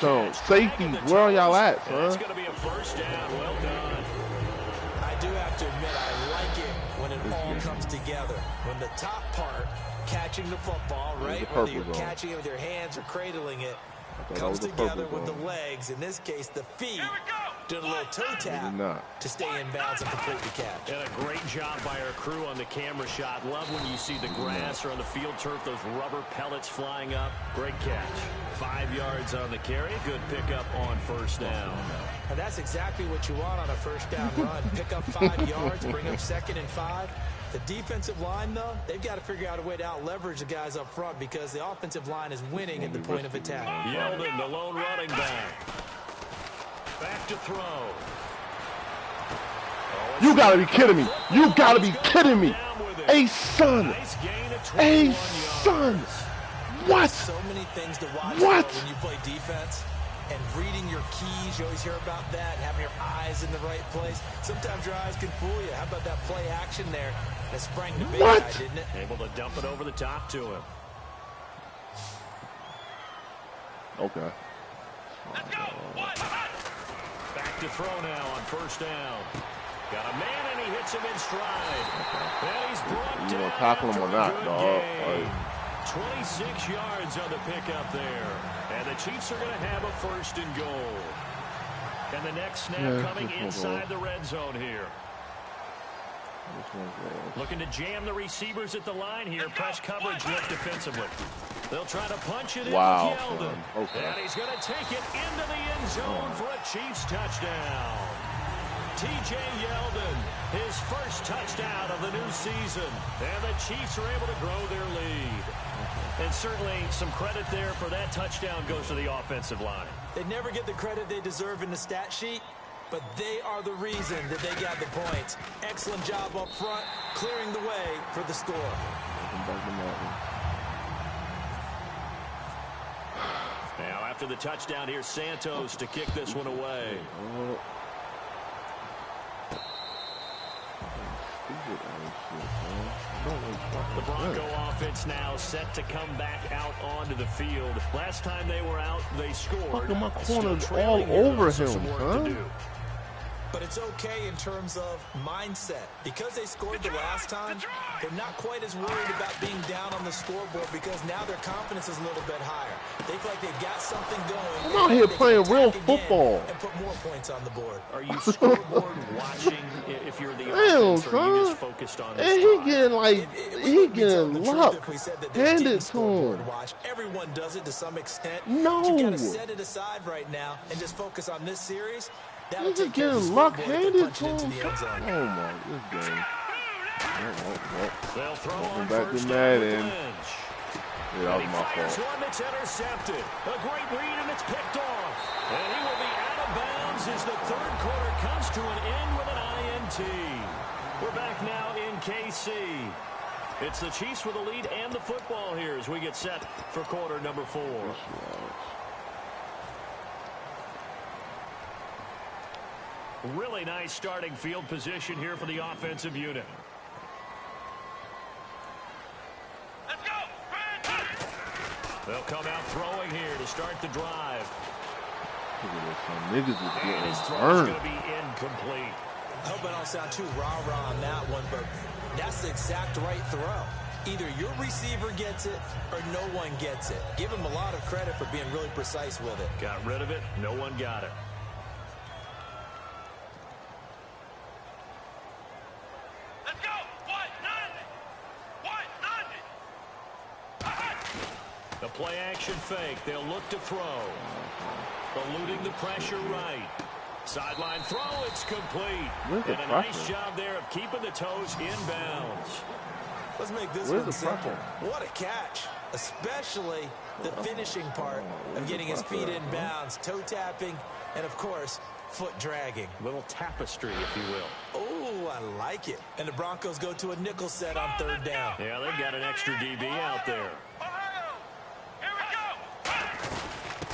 so safety. Where are y'all at, son? It's going to be a first down. Well done. I do have to admit, I like it when it all comes together. When the top part, catching the football, right? Whether you're catching it with your hands or cradling it, comes together with the legs. In this case, the feet. Doing a little toe tap to stay in bounds and complete the catch. And a great job by our crew on the camera shot. Love when you see the grass or on the field turf, those rubber pellets flying up. Great catch. 5 yards on the carry. Good pickup on first down. And that's exactly what you want on a first down run. Pick up 5 yards, bring up 2nd and 5. The defensive line, though, they've got to figure out a way to out-leverage the guys up front because the offensive line is winning at the point of attack. Yeldon, the lone running back. Back to throw. You gotta be kidding me. You gotta be kidding me. A son. A son. What? So many things to watch when you play defense. And reading your keys, you always hear about that, and having your eyes in the right place. Sometimes your eyes can fool you. How about that play action there? That sprang the big guy, didn't it? Able to dump it over the top to him. Okay. Let's go. Back to throw now on first down. Got a man, and he hits him in stride. And he's brought down. You gonna tackle him or not, dog? 26 yards on the pickup there. And the Chiefs are going to have a 1st and goal. And the next snap coming inside the red zone here. Looking to jam the receivers at the line here. Press coverage look defensively. They'll try to punch it in with Yeldon. And he's going to take it into the end zone for a Chiefs touchdown. T.J. Yeldon, his first touchdown of the new season. And the Chiefs are able to grow their lead. And certainly some credit there for that touchdown goes to the offensive line. They never get the credit they deserve in the stat sheet, but they are the reason that they got the points. Excellent job up front, clearing the way for the score. Now after the touchdown, here's Santos to kick this one away. The Bronco offense now set to come back out onto the field. Last time they were out, they scored. Fucking my corner's all over him, huh? But it's okay in terms of mindset. Because they scored the last time, they're not quite as worried about being down on the scoreboard because now their confidence is a little bit higher. They feel like they've got something going. I'm out here playing real football. And put more points on the board. Are you scoreboard watching if you're the offense, or are you just focused on this? And he getting like, he getting luck handed to him. Everyone does it to some extent. No. You got to set it aside right now and just focus on this series. He's just getting luck handed to him. Oh my, this game. Welcome back to Madden. Yeah, that was my fault. One that's intercepted. A great read, and it's picked off. And he will be out of bounds as the third quarter comes to an end with an INT. We're back now in KC. It's the Chiefs with the lead and the football here as we get set for quarter number 4. Really nice starting field position here for the offensive unit. Let's go! They'll come out throwing here to start the drive. Look at this, some niggas is And his getting throw is burned. going to be incomplete. I hope I don't sound too rah-rah on that one, but that's the exact right throw. Either your receiver gets it or no one gets it. Give him a lot of credit for being really precise with it. Got rid of it. No one got it. The play action fake. They'll look to throw. Eluding the pressure right. Sideline throw. It's complete. And a nice job there of keeping the toes in bounds. Let's make this one simple. What a catch. Especially the finishing part of getting his feet in bounds. Toe tapping and, of course, foot dragging. Little tapestry, if you will. Oh, I like it. And the Broncos go to a nickel set on third down. Yeah, they've got an extra DB out there.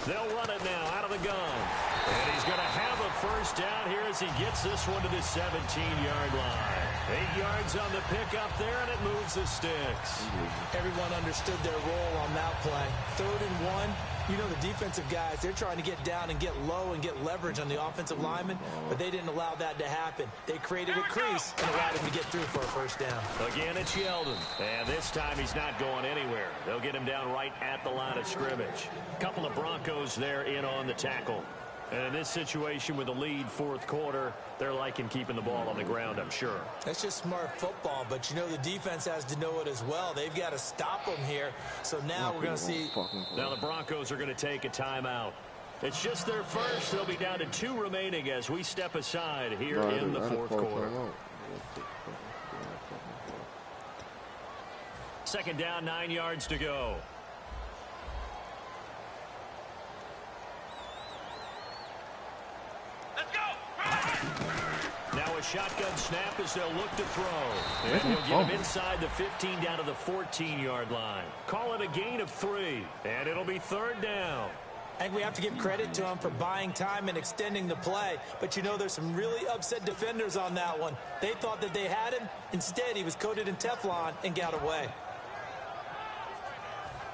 They'll run it now out of the gun. And he's going to have a first down here as he gets this one to the 17-yard line. 8 yards on the pickup there, and it moves the sticks. Everyone understood their role on that play. 3rd and 1. You know, the defensive guys, they're trying to get down and get low and get leverage on the offensive lineman, but they didn't allow that to happen. They created a crease and allowed him to get through for a first down. Again, it's Yeldon. And this time he's not going anywhere. They'll get him down right at the line of scrimmage. Couple of Broncos there in on the tackle. And in this situation with the lead 4th quarter, they're liking keeping the ball on the ground, I'm sure. That's just smart football, but you know the defense has to know it as well. They've got to stop them here. So now we're going to see. Now the Broncos are going to take a timeout. It's just their first. They'll be down to 2 remaining as we step aside here in the 4th quarter. 2nd down, 9 yards to go. Now a shotgun snap as they'll look to throw. And he'll get him inside the 15 down to the 14-yard line. Call it a gain of 3. And it'll be 3rd down. I think we have to give credit to him for buying time and extending the play. But you know there's some really upset defenders on that one. They thought that they had him. Instead, he was coated in Teflon and got away.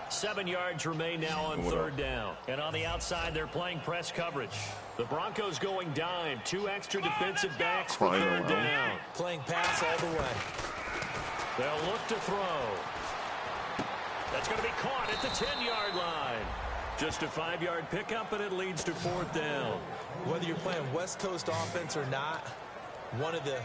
7 yards remain now on 3rd down. And on the outside, they're playing press coverage. The Broncos going dime. 2 extra defensive backs for 3rd down. Playing pass all the way. They'll look to throw. That's going to be caught at the 10-yard line. Just a 5-yard pickup, and it leads to 4th down. Whether you're playing West Coast offense or not, one of the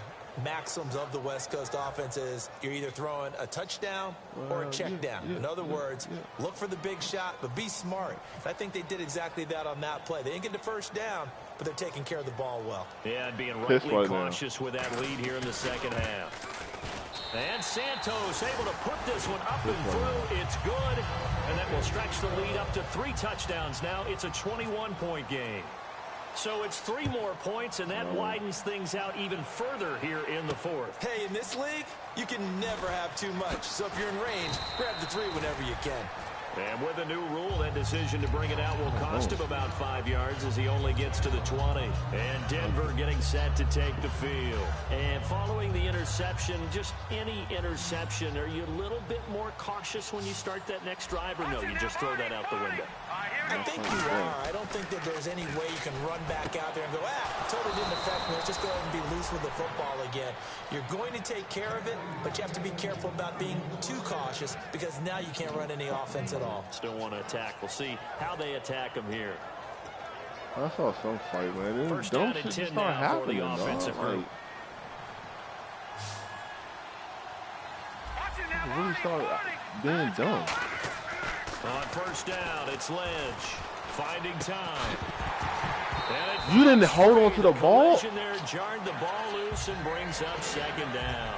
maxims of the West Coast offense is you're either throwing a touchdown or a check down. In other words, look for the big shot, but be smart. I think they did exactly that on that play. They didn't get the first down, but they're taking care of the ball well. Yeah, and being rightly cautious with that lead here in the 2nd half. And Santos able to put this one up and through. It's good, and that will stretch the lead up to 3 touchdowns now. It's a 21-point game. So it's 3 more points, and that widens things out even further here in the 4th. Hey, in this league, you can never have too much. So if you're in range, grab the 3 whenever you can. And with the new rule, that decision to bring it out will cost him about 5 yards as he only gets to the 20. And Denver getting set to take the field. And following the interception, just any interception, are you a little bit more cautious when you start that next drive, or no, you just throw that out the window? I think you are. I don't think that there's any way you can run back out there and go, totally didn't affect me. Let's just go ahead and be loose with the football again. You're going to take care of it, but you have to be careful about being too cautious because now you can't run any offense at all. Still want to attack. We'll see how they attack him here. I saw some fight, man. First Don't down and shit 10 start now for happening, the offensive dog. group. Like, really start being dumb. On first down, it's Lynch finding time. You didn't hold on to the ball? There jarred the ball loose and brings up second down.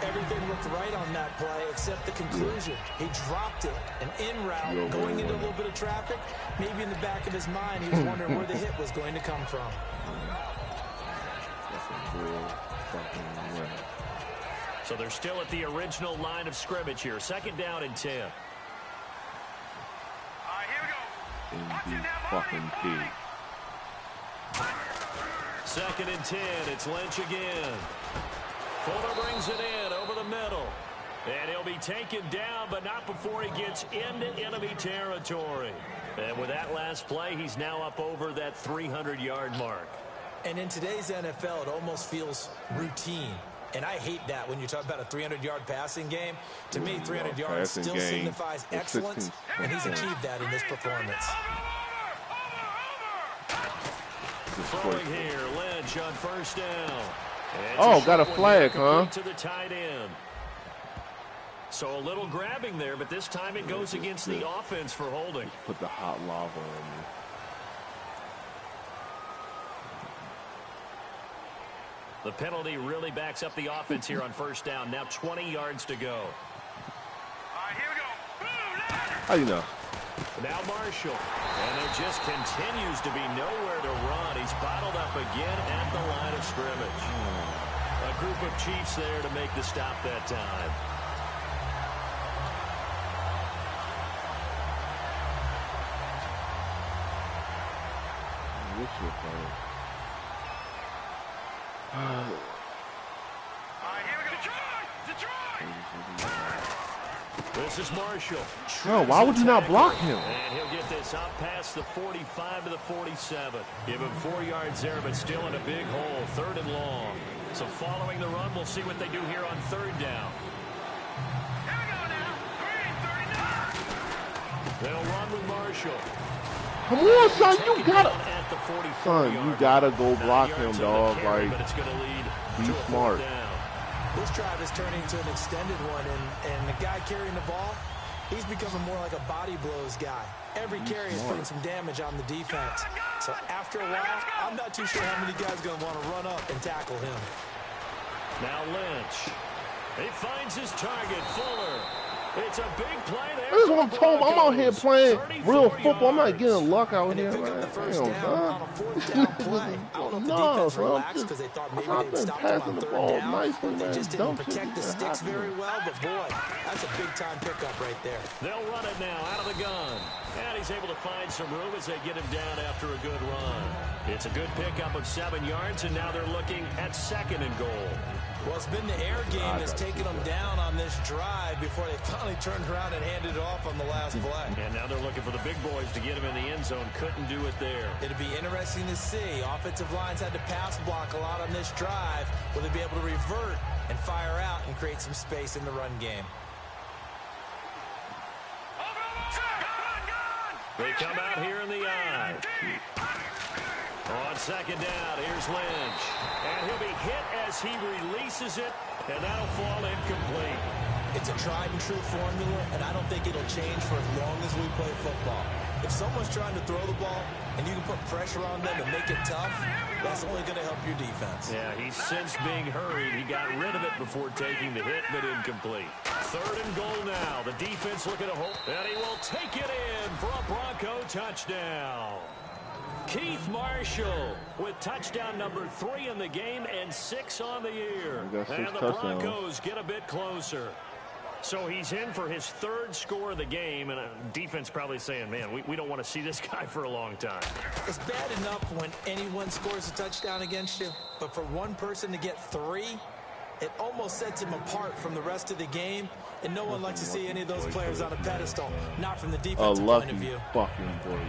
Everything looked right on that play except the conclusion. He dropped it, an in route, going into a little bit of traffic. Maybe in the back of his mind, he was wondering where the hit was going to come from. That's a real fucking win. So they're still at the original line of scrimmage here. Second down and 10. Fucking pig. Second and 10. It's Lynch again. Fuller brings it in over the middle. And he'll be taken down, but not before he gets into enemy territory. And with that last play, he's now up over that 300-yard mark. And in today's NFL, it almost feels routine. And I hate that when you talk about a 300-yard passing game. To me, 300 yards still signifies excellence, and he's achieved that in this performance. Throwing here, Lynch on first down. Oh, got a flag, huh? To the tight end. So a little grabbing there, but this time it goes against the offense for holding. Put the hot lava on me. The penalty really backs up the offense here on first down. Now 20 yards to go. Here we go. How you know? Now Marshall. And there just continues to be nowhere to run. He's bottled up again at the line of scrimmage. A group of Chiefs there to make the stop that time. What's your plan? Here we go. Detroit! This is Marshall. No, why would you not block him? And he'll get this up past the 45 to the 47. Give him 4 yards there, but still in a big hole. Third and long. So following the run, we'll see what they do here on third down. Here we go now. They'll run with Marshall. Come on, son, you gotta. At the 44 Son, you gotta go block him, dog. Carry, Like, but it's gonna lead be to a smart. fourth down. This drive is turning into an extended one, and the guy carrying the ball, he's becoming more like a body blows guy. Every carry is putting some damage on the defense. So after a while, I'm not too sure how many guys are going to want to run up and tackle him. Now Lynch. He finds his target, Fuller. It's a big play there. This is what I'm talking about. I'm out here playing real football. I'm not getting luck out here, man. On a fourth down play. I don't know if the defense relaxed because they thought maybe they'd stop him on third down, or they just didn't protect the sticks very well. But boy, that's a big-time pickup right there. They'll run it now out of the gun. And he's able to find some room as they get him down after a good run. It's a good pickup of 7 yards, and now they're looking at second and goal. Well, it's been the air game that's taken them down on this drive before they finally turned around and handed it off on the last play. And now they're looking for the big boys to get him in the end zone. Couldn't do it there. It'd be interesting to see. Offensive lines had to pass block a lot on this drive. Will they be able to revert and fire out and create some space in the run game? They come out here in the eye. On second down, here's Lynch. And he'll be hit as he releases it, and that'll fall incomplete. It's a tried-and-true formula, and I don't think it'll change for as long as we play football. If someone's trying to throw the ball and you can put pressure on them and make it tough, that's only going to help your defense. Yeah, he's since being hurried. He got rid of it before taking the hit, but incomplete. Third and goal now. The defense looking to hold, and he will take it in for a Bronco touchdown. Keith Marshall with touchdown number 3 in the game and 6 on the year. And the Broncos get a bit closer. So he's in for his third score of the game, and defense probably saying, man, we don't want to see this guy for a long time. It's bad enough when anyone scores a touchdown against you, but for one person to get 3, it almost sets him apart from the rest of the game, and no one likes to see any of those players on a pedestal, not from the defensive point of view. Fucking boy.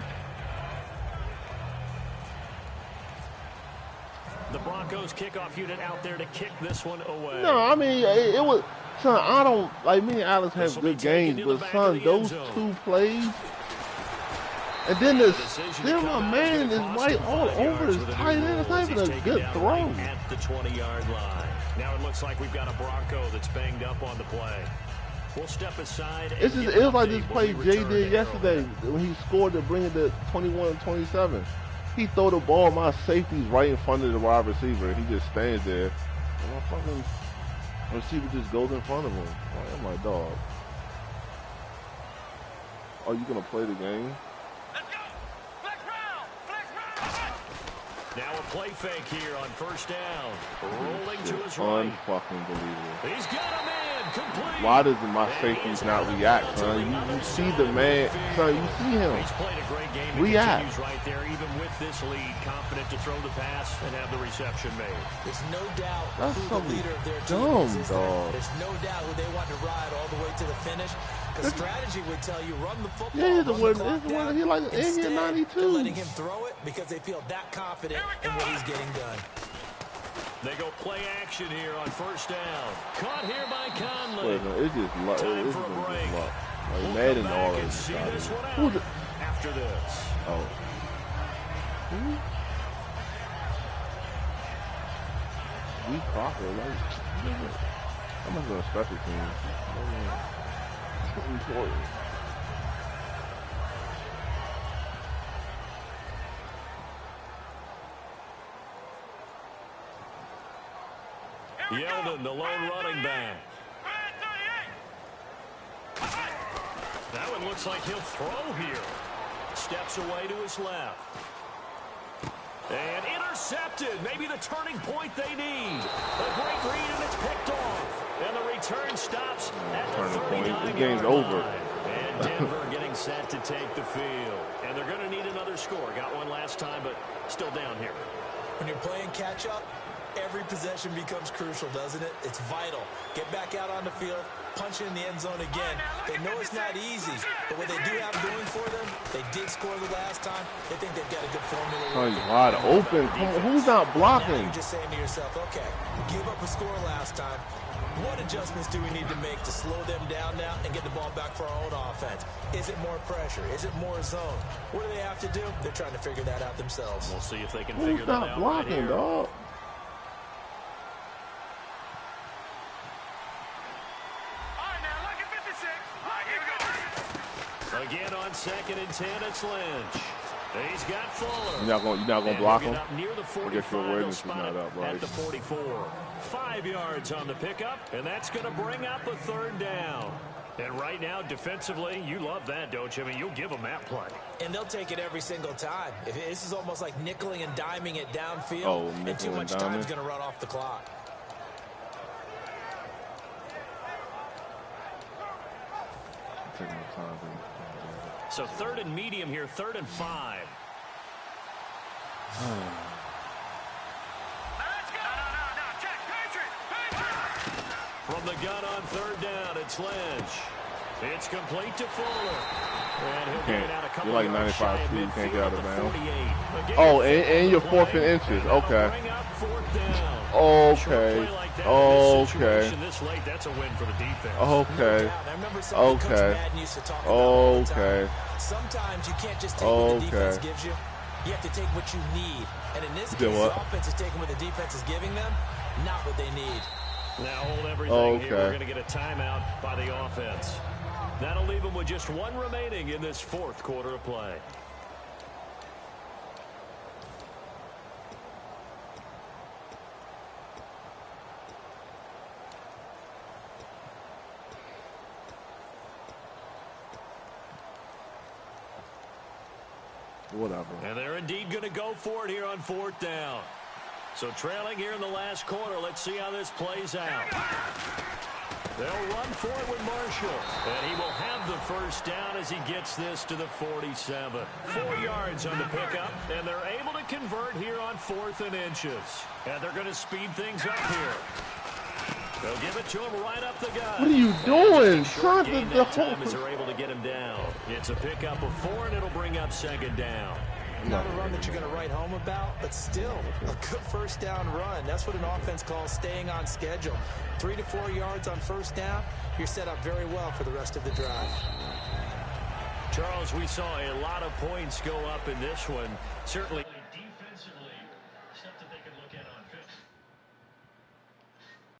The Broncos kickoff unit out there to kick this one away. No, I mean, it was, son, I don't, like, me and Alex have good games, but, son, those 2 plays, and then my man is right all over his tight end. It's not even a good throw. At the 20-yard line. Now it looks like we've got a Bronco that's banged up on the play. We'll step aside. It was like this play Jay did yesterday when he scored to bring it to 21-27. He throw the ball, my safety's right in front of the wide receiver, and he just stands there. And my fucking receiver just goes in front of him. Oh, my dog. Oh, you gonna play the game? Let's go! Flex round! Flex round! Now a play fake here on first down. Rolling to his right. Unfucking believable. He's got a man complete. Why does my safeties not react, son? You see the man, son, you see him. He's played a great game. React. Continues right there, even with this lead, confident to throw the pass and have the reception made. There's no doubt That's who the leader of their dumb, team is. dog. There's no doubt who they want to ride all the way to the finish. Because strategy would tell you run the football, Yeah, run the clock down. he like Instead, 92. they're letting him throw it because they feel that confident in what he's getting done. They go play action here on first down. Caught here by Conley. It's just luck. Time It's for a just break. luck. Like We'll Madden come back already and see started. this one Who's out after this. Oh. Who? We Crocker, like, I'm not gonna special teams. Important. Yeldon, the lone running back. That one looks like he'll throw here. Steps away to his left. And intercepted. Maybe the turning point they need. A great read, and it's picked off. And the return stops at the 39-yard The game's over. And Denver getting set to take the field. And they're going to need another score. Got one last time, but still down here. When you're playing catch-up, every possession becomes crucial, doesn't it? It's vital. Get back out on the field, punch in the end zone again. They know it's not easy, but what they do have going for them, they did score the last time. They think they've got a good formula. Oh, he's wide open. Come on, who's not blocking? Now you're just saying to yourself, okay, give up a score last time. What adjustments do we need to make to slow them down now and get the ball back for our own offense? Is it more pressure? Is it more zone? What do they have to do? They're trying to figure that out themselves. We'll see if they can Who's figure that not out blocking, right here. dog? Again on 2nd and 10, it's Lynch. He's got Fuller. You're not gonna block him? Near the 45, I guess your awareness is spot not it up, right? at the 44. 5 yards on the pickup, and that's going to bring up a third down. And right now, defensively, you love that, don't you? I mean, you'll give them that play. And they'll take it every single time. This is almost like nickeling and diming it downfield, and too much time is going to run off the clock. Taking the time. So 3rd and medium here, 3rd and 5. From the gun on 3rd down, it's Lynch. It's complete to Fuller. And he'll get it out a couple you're like yards 95 shy of feet, you can't get out of bounds. 48. Again, Oh, and you're 4th and inches. Okay. Bring up 4th down. Okay. Okay. This late, that's a win for the defense. Okay. Okay. Okay. Sometimes you can't just take what the defense gives you. You have to take what you need. And in this case, the offense is taking what the defense is giving them, not what they need. Now hold everything here. We're going to get a timeout by the offense. That'll leave them with just one remaining in this 4th quarter of play. Whatever. And they're indeed going to go for it here on 4th down. So trailing here in the last quarter, let's see how this plays out. They'll run for it with Marshall. And he will have the first down as he gets this to the 47. 4 yards on the pickup, and they're able to convert here on 4th and inches. And they're going to speed things up here. They'll give it to him right up the gut. What are you doing? Short gain that time as they're able to get him down. It's a pickup of 4, and it'll bring up 2nd down. Not a run that you're going to write home about, but still a good first down run. That's what an offense calls staying on schedule. 3 to 4 yards on first down, you're set up very well for the rest of the drive. Charles, we saw a lot of points go up in this one. Certainly defensively, stuff that they can look at on film.